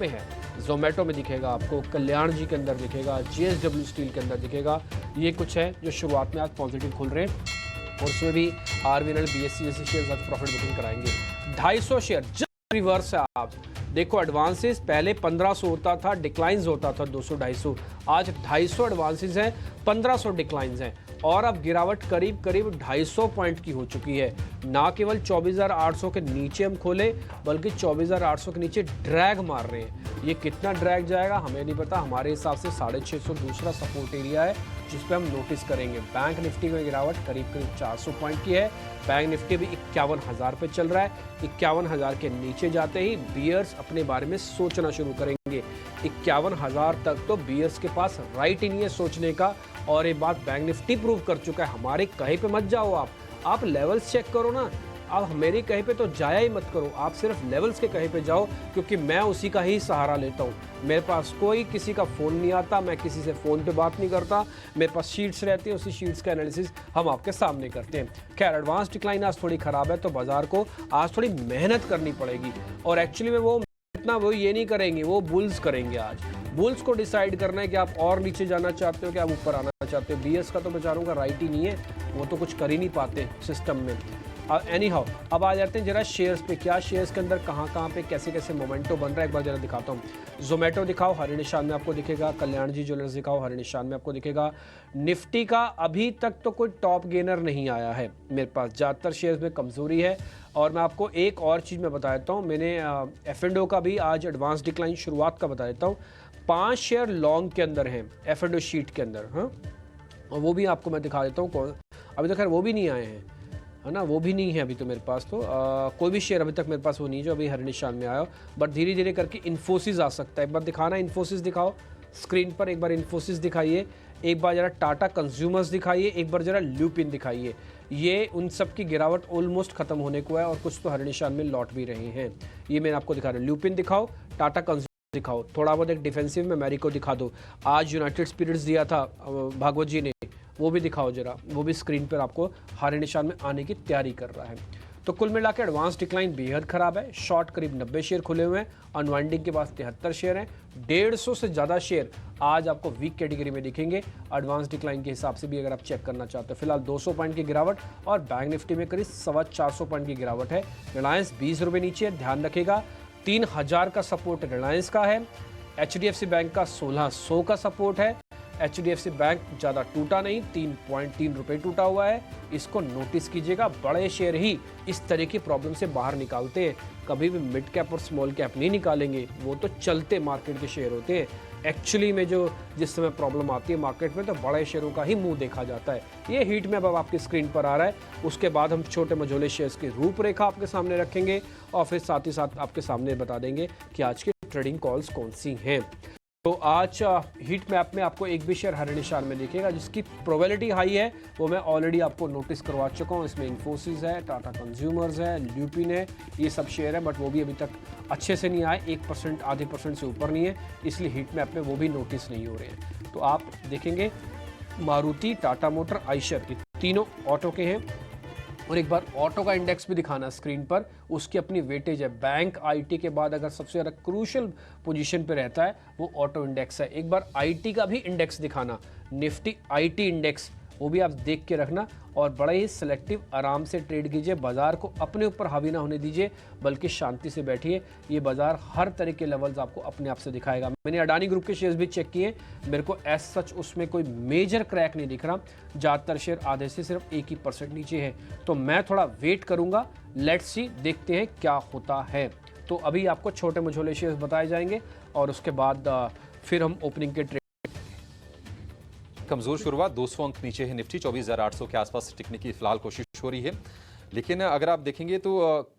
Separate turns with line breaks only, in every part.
में है, जोमेटो में दिखेगा आपको, कल्याण जी के अंदर दिखेगा, जेएसडब्ल्यू स्टील के अंदर दिखेगा। ये कुछ है जो शुरुआत में आज पॉजिटिव खुल रहे हैं और उसमें भी आरबीएनएल बीएससी जैसे शेयर आज प्रॉफिट बुकिंग कराएंगे। 250 शेयर जस्ट रिवर्स है। आप देखो एडवांसेस पहले 1500 होता था, डिक्लाइंस होता था 200-250, आज 250 एडवांसेस हैं, 1500 डिक्लाइंस हैं और अब गिरावट करीब करीब 250 पॉइंट की हो चुकी है। ना केवल 24,800 के नीचे हम खोले बल्कि 24,800 के नीचे ड्रैग मार रहे हैं। ये कितना ड्रैग जाएगा हमें नहीं पता, हमारे हिसाब से 650 दूसरा सपोर्ट एरिया है जिस पे हम नोटिस करेंगे। बैंक निफ्टी में गिरावट करीब करीब 400 पॉइंट की है। बैंक निफ्टी भी 51,000 पे चल रहा है। 51,000 के नीचे जाते ही बियर्स अपने बारे में सोचना शुरू करेंगे। 51,000 तक तो बियर्स के पास राइट ही नहीं है सोचने का, और ये बात बैंक निफ्टी प्रूव कर चुका है। हमारे कहे पे मत जाओ, आप लेवल्स चेक करो ना। आप मेरे कहे पे तो जाया ही मत करो, आप सिर्फ लेवल्स के कहे पे जाओ, क्योंकि मैं उसी का ही सहारा लेता हूँ। मेरे पास कोई किसी का फ़ोन नहीं आता, मैं किसी से फ़ोन पे बात नहीं करता, मेरे पास शीट्स रहती हैं, उसी शीट्स का एनालिसिस हम आपके सामने करते हैं। खैर एडवांस डिक्लाइन आज थोड़ी ख़राब है तो बाजार को आज थोड़ी मेहनत करनी पड़ेगी, और एक्चुअली में वो इतना वो ये नहीं करेंगे, वो बुल्स करेंगे। आज बुल्स को डिसाइड करना है कि आप और नीचे जाना चाहते हो कि आप ऊपर आना चाहते हो। बीएस का तो बेचारों का राइट ही नहीं है, वो तो कुछ कर ही नहीं पाते सिस्टम में। एनी हाउ अब आ जाते हैं जरा शेयर्स पे। क्या शेयर्स के अंदर कहाँ पे कैसे कैसे मोमेंटो बन रहा है एक बार जरा दिखाता हूँ। जोमेटो दिखाओ, हरे निशान में आपको दिखेगा। कल्याण जी ज्वेलर्स दिखाओ, हरे निशान में आपको दिखेगा। निफ्टी का अभी तक तो कोई टॉप गेनर नहीं आया है मेरे पास, ज़्यादातर शेयर्स में कमज़ोरी है। और मैं आपको एक और चीज़ मैं बता देता हूँ, मैंने F&O का भी आज एडवांस डिक्लाइन शुरुआत का बता देता हूँ। 5 शेयर लॉन्ग के अंदर हैं F&O शीट के अंदर, हाँ, और वो भी आपको मैं दिखा देता हूँ। अभी तो खैर वो भी नहीं आए हैं, है ना, वो भी नहीं है अभी तो मेरे पास। तो कोई भी शेयर अभी तक मेरे पास वो नहीं जो अभी हरे निशान में आया हो, बट धीरे धीरे करके इन्फोसिस आ सकता है। एक बार दिखाना इन्फोसिस दिखाओ स्क्रीन पर, एक बार इन्फोसिस दिखाइए, एक बार जरा टाटा कंज्यूमर्स दिखाइए, एक बार जरा ल्यूपिन दिखाइए। ये उन सब की गिरावट ऑलमोस्ट खत्म होने को है और कुछ तो हरे निशान में लौट भी रहे हैं। ये मैं आपको दिखा रहा हूँ। ल्यूपिन दिखाओ, टाटा कंज्यूमर दिखाओ, थोड़ा बहुत एक डिफेंसिव में मैरिको दिखा दो। आज यूनाइटेड स्पिरिट्स दिया था भागवत जी ने, वो भी दिखाओ जरा, वो भी स्क्रीन पर आपको हरे निशान में आने की तैयारी कर रहा है। तो कुल मिलाकर एडवांस डिक्लाइन बेहद खराब है। शॉर्ट करीब 90 शेयर खुले हुए हैं, अनवाइंडिंग के पास 73 शेयर हैं। 150 से ज़्यादा शेयर आज आपको वीक कैटेगरी में दिखेंगे एडवांस डिक्लाइन के हिसाब से भी अगर आप चेक करना चाहते हो। फिलहाल 200 पॉइंट की गिरावट और बैंक निफ्टी में करीब 425 पॉइंट की गिरावट है। रिलायंस 20 रुपये नीचे है, ध्यान रखेगा। 3000 का सपोर्ट रिलायंस का है। HDFC बैंक का 1600 का सपोर्ट है। HDFC बैंक ज़्यादा टूटा नहीं, 3.3 रुपये टूटा हुआ है, इसको नोटिस कीजिएगा। बड़े शेयर ही इस तरह की प्रॉब्लम से बाहर निकालते हैं, कभी भी मिड कैप और स्मॉल कैप नहीं निकालेंगे, वो तो चलते मार्केट के शेयर होते हैं। एक्चुअली में जो जिस समय प्रॉब्लम आती है मार्केट में तो बड़े शेयरों का ही मुंह देखा जाता है। ये हीट मैप अब आपकी स्क्रीन पर आ रहा है, उसके बाद हम छोटे मझोले शेयर्स की रूपरेखा आपके सामने रखेंगे और फिर साथ ही साथ आपके सामने बता देंगे कि आज की ट्रेडिंग कॉल्स कौन सी हैं। तो आज हीट मैप में आपको एक भी शेयर हरे निशान में दिखेगा जिसकी प्रोबेबिलिटी हाई है, वो मैं ऑलरेडी आपको नोटिस करवा चुका हूँ। इसमें इन्फोसिस है, टाटा कंज्यूमर्स है, ल्यूपिन है, ये सब शेयर है, बट वो भी अभी तक अच्छे से नहीं आए, 1% आधे % से ऊपर नहीं है, इसलिए हीट मैप में वो भी नोटिस नहीं हो रहे हैं। तो आप देखेंगे मारुति, टाटा मोटर, आइशर, ये तीनों ऑटो के हैं। और एक बार ऑटो का इंडेक्स भी दिखाना स्क्रीन पर, उसकी अपनी वेटेज है। बैंक आईटी के बाद अगर सबसे ज़्यादा क्रूशियल पोजीशन पे रहता है वो ऑटो इंडेक्स है। एक बार आईटी का भी इंडेक्स दिखाना, निफ्टी आईटी इंडेक्स, वो भी आप देख के रखना और बड़ा ही सिलेक्टिव आराम से ट्रेड कीजिए। बाजार को अपने ऊपर हावी ना होने दीजिए, बल्कि शांति से बैठिए। ये बाजार हर तरह के लेवल्स आपको अपने आप से दिखाएगा। मैंने अडानी ग्रुप के शेयर्स भी चेक किए, मेरे को एज सच उसमें कोई मेजर क्रैक नहीं दिख रहा। ज़्यादातर शेयर आधे से सिर्फ 1% नीचे है, तो मैं थोड़ा वेट करूँगा। लेट्स सी, देखते हैं क्या होता है। तो अभी आपको छोटे मझोले शेयर्स बताए जाएंगे और उसके बाद फिर हम ओपनिंग के
कमजोर शुरुआत, 200 अंक नीचे है निफ्टी, 24,800 के आसपास टिकने की फिलहाल कोशिश हो रही है। लेकिन अगर आप देखेंगे तो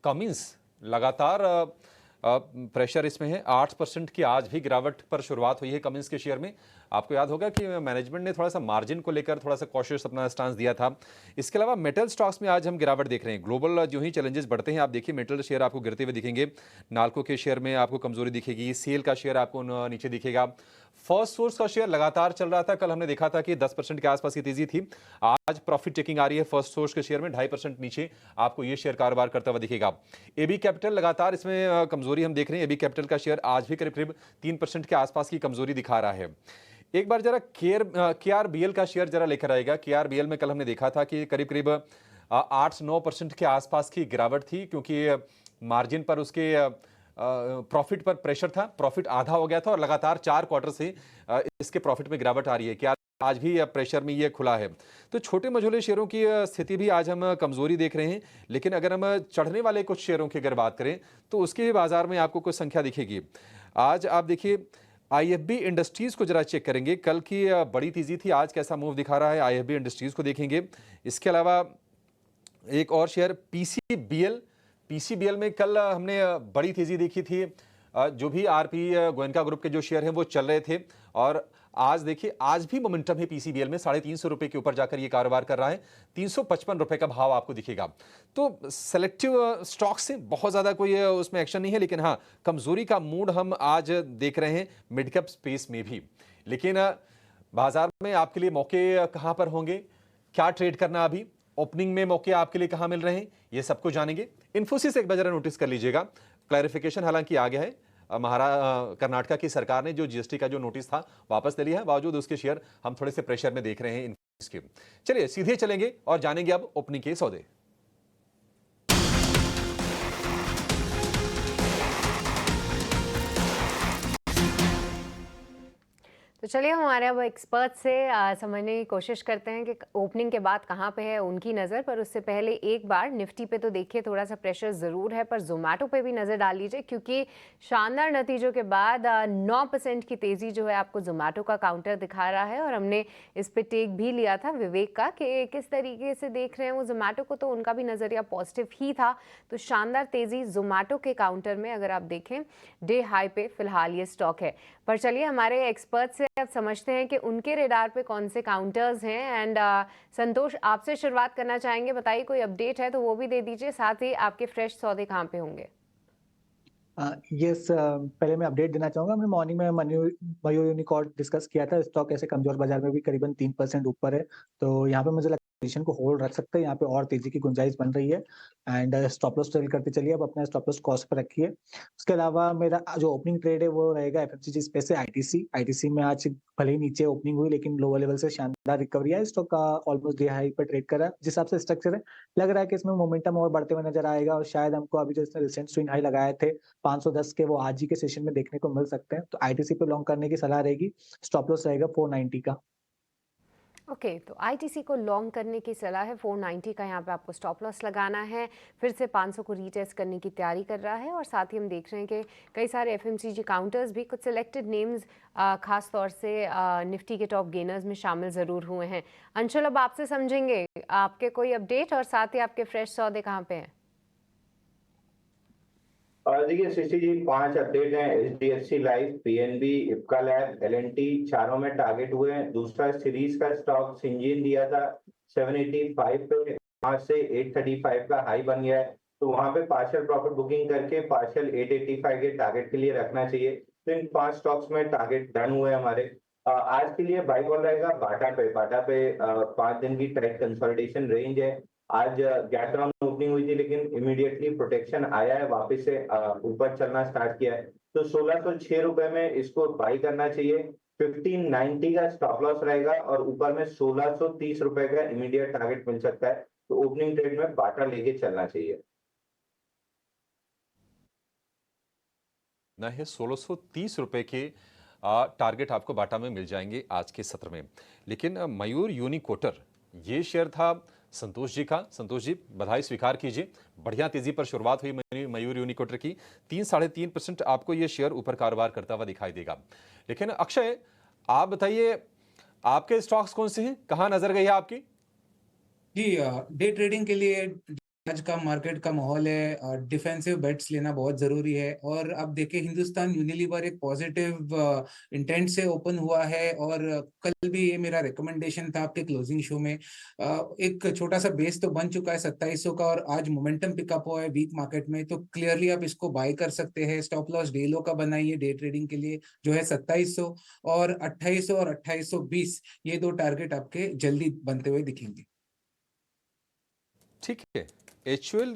कमिंस लगातार प्रेशर इसमें है। 8% की आज भी गिरावट पर शुरुआत हुई है कमिंस के शेयर में। आपको याद होगा कि मैनेजमेंट ने थोड़ा सा मार्जिन को लेकर थोड़ा सा कॉशियस अपना स्टांस दिया था। इसके अलावा मेटल स्टॉक्स में आज हम गिरावट देख रहे हैं। ग्लोबल जो ही चैलेंजेस बढ़ते हैं, आप देखिए मेटल शेयर आपको गिरते हुए दिखेंगे, नाल्को के शेयर में आपको कमजोरी दिखेगी, सेल का शेयर आपको नीचे दिखेगा। फर्स्ट सोर्स का शेयर लगातार चल रहा था, कल हमने देखा था कि 10% के आसपास की तेजी थी, आज आज प्रॉफिट टेकिंग आ रही है फर्स्ट सोर्स के शेयर में 2.5% नीचे आपको ये शेयर कारोबार करता हुआ दिखेगा। एबी कैपिटल लगातार इसमें कमजोरी हम देख रहे हैं। एबी कैपिटल का शेयर आज भी करीब करीब 3% के आसपास की कमजोरी दिखा रहा है। एक बार जरा केआरबीएल का शेयर जरा लेकर आएगा। केआरबीएल में कल हमने देखा था कि करीब करीब 8-9% के आसपास की गिरावट थी, क्योंकि मार्जिन पर उसके प्रॉफिट पर प्रेशर था। प्रॉफिट आधा हो गया था और लगातार 4 क्वार्टर से इसके प्रॉफिट में गिरावट आ रही है। क्या आज भी प्रेशर में ये खुला है। तो छोटे मझोले शेयरों की स्थिति भी आज हम कमजोरी देख रहे हैं। लेकिन अगर हम चढ़ने वाले कुछ शेयरों की अगर बात करें तो उसके भी बाजार में आपको कुछ संख्या दिखेगी। आज आप देखिए आईएफबी इंडस्ट्रीज को जरा चेक करेंगे। कल की बड़ी तेजी थी, आज कैसा मूव दिखा रहा है आईएफबी इंडस्ट्रीज को देखेंगे। इसके अलावा एक और शेयर पीसीबीएल में कल हमने बड़ी तेजी देखी थी। जो भी आरपी गोयनका ग्रुप के जो शेयर हैं वो चल रहे थे और आज देखिए आज भी मोमेंटम है पीसीबीएल में। 350 रुपए के ऊपर जाकर ये कारोबार कर रहा है। 355 रुपए का भाव आपको दिखेगा। तो सेलेक्टिव स्टॉक से बहुत ज्यादा कोई उसमें एक्शन नहीं है, लेकिन हाँ कमजोरी का मूड हम आज देख रहे हैं मिड कैप स्पेस में भी। लेकिन बाजार में आपके लिए मौके कहां पर होंगे, क्या ट्रेड करना, अभी ओपनिंग में मौके आपके लिए कहां मिल रहे हैं, ये सब कुछ जानेंगे। इन्फोसिस एक बार जरा नोटिस कर लीजिएगा। क्लैरिफिकेशन हालांकि आ गया है। कर्नाटका की सरकार ने जो जीएसटी का जो नोटिस था वापस ले लिया है, बावजूद उसके शेयर हम थोड़े से प्रेशर में देख रहे हैं इन्फोसिस के। चलिए सीधे चलेंगे और जानेंगे अब ओपनिंग के सौदे।
तो चलिए हमारे अब एक्सपर्ट से समझने की कोशिश करते हैं कि ओपनिंग के बाद कहाँ पे है उनकी नज़र। पर उससे पहले एक बार निफ्टी पे तो देखिए थोड़ा सा प्रेशर ज़रूर है, पर जोमेटो पे भी नज़र डाल लीजिए, क्योंकि शानदार नतीजों के बाद 9% की तेज़ी जो है आपको जोमेटो का काउंटर दिखा रहा है। और हमने इस पे टेक भी लिया था विवेक का कि किस तरीके से देख रहे हैं वो जोमेटो को, तो उनका भी नज़रिया पॉजिटिव ही था। तो शानदार तेज़ी जोमेटो के काउंटर में अगर आप देखें डे हाई पे फिलहाल ये स्टॉक है। पर चलिए हमारे एक्सपर्ट से अब समझते हैं कि उनके रेडार पे कौन से काउंटर्स हैं। एंड संतोष, आपसे शुरुआत करना चाहेंगे, बताइए कोई अपडेट है तो वो भी दे दीजिए, साथ ही आपके फ्रेश सौदे कहाँ पे होंगे।
यस, पहले मैं अपडेट देना चाहूंगा। हमने मॉर्निंग में मयूर यूनिकॉर्न डिस्कस किया था। स्टॉक ऐसे कमजोर बाजार में भी करीबन 3% ऊपर है, तो यहाँ पे मुझे लगता है पोजीशन को होल्ड रख सकते हैं। यहाँ पे और तेजी की गुंजाइश बन रही है। एंड स्टॉप लॉस सेल करते चलिए, अब अपना स्टॉप लॉस कॉस्ट पर रखिए। उसके अलावा मेरा जो ओपनिंग ट्रेड है वो रहेगा एफएमसीजी स्पेस से आईटीसी में। आज भले ही नीचे ओपनिंग हुई, लेकिन लोअर लेवल से शानदार रिकवरी है। स्टॉक का ऑलमोस्ट डे हाई पर ट्रेड कर रहा है। जिस हिसाब से स्ट्रक्चर है, लग रहा है कि इसमें मोमेंटम और बढ़ते हुए नजर आएगा। और शायद हमको अभी जो इसने रिसेंट स्विंग हाई लगाए थे 510 के, वो आज ही के सेशन में देखने को मिल सकते हैं। तो आईटीसी पे लॉन्ग करने की सलाह रहेगी। स्टॉप लॉस रहेगा 490 का।
ओके, तो आईटीसी को लॉन्ग करने की सलाह है। 490 का यहाँ पे आपको स्टॉप लॉस लगाना है। फिर से 500 को रीटेस्ट करने की तैयारी कर रहा है। और साथ ही हम देख रहे हैं कि कई सारे एफएमसीजी काउंटर्स भी, कुछ सिलेक्टेड नेम्स खास तौर से निफ्टी के टॉप गेनर्स में शामिल ज़रूर हुए हैं। अंशुल, अब आपसे समझेंगे आपके कोई अपडेट और साथ ही आपके फ्रेश सौदे कहाँ पे हैं।
देखिए शशि जी, 5 अपडेट हैं। HDFC life, PNB, Ipca lab, L and T, चारों में टारगेट हुए हैं। दूसरा सीरीज का स्टॉक सिंजीन दिया था 785 पे, वहां से 835 का हाई बन गया है। तो वहां पे पार्शियल प्रॉफिट बुकिंग करके पार्शियल 885 के टारगेट के लिए रखना चाहिए। तो इन 5 स्टॉक्स में टारगेट डन हुए हमारे। आज के लिए बाई कॉल रहेगा बाटा पे 5 दिन की टाइट कंसोलिडेशन रेंज है। आज गैप डाउन ओपनिंग हुई थी, लेकिन इमीडिएटली प्रोटेक्शन आया है, वापस से ऊपर चलना स्टार्ट किया है। तो 1606 रुपए में इसको बाई करना चाहिए। 1590 का स्टॉप लॉस रहेगा और ऊपर में 1630 रुपए का इमीडिएट टारगेट मिल सकता है। तो ओपनिंग ट्रेड में बाटा लेके चलना चाहिए।
ना है 1630 रुपए के टारगेट आपको बाटा में मिल जाएंगे आज के सत्र में। लेकिन मयूर यूनिकोटर ये शेयर था संतोष जी का। संतोष जी, बधाई स्वीकार कीजिए, बढ़िया तेजी पर शुरुआत हुई मयूर यूनिकोटर की। 3-3.5% आपको ये शेयर ऊपर कारोबार करता हुआ दिखाई देगा। लेकिन अक्षय, आप बताइए आपके स्टॉक्स कौन से हैं, कहां नजर गई है आपकी?
जी, डे ट्रेडिंग के लिए आज का मार्केट का माहौल है, डिफेंसिव बेट्स लेना बहुत जरूरी है। और अब देखिए हिंदुस्तान यूनिलीवर एक पॉजिटिव इंटेंट से ओपन हुआ है। और कल भी ये मेरा रिकमेंडेशन था आपके क्लोजिंग शो में। एक छोटा सा बेस तो बन चुका है 2700 का, और आज मोमेंटम पिकअप हुआ है वीक मार्केट में, तो क्लियरली आप इसको बाय कर सकते हैं। स्टॉप लॉस डे लो का बनाइए डे ट्रेडिंग के लिए, जो है 2700 और 2800 और 2820, ये 2 टारगेट आपके जल्दी बनते हुए दिखेंगे।
ठीक है, HUL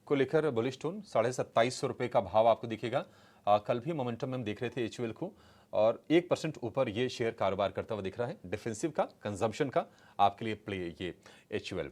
को लेकर बुलिश टोन, 2750 रुपए का भाव आपको दिखेगा। कल भी मोमेंटम में हम देख रहे थे HUL को और 1% ऊपर ये शेयर कारोबार करता हुआ दिख रहा है। डिफेंसिव का, कंजम्पशन का आपके लिए प्ले ये HUL।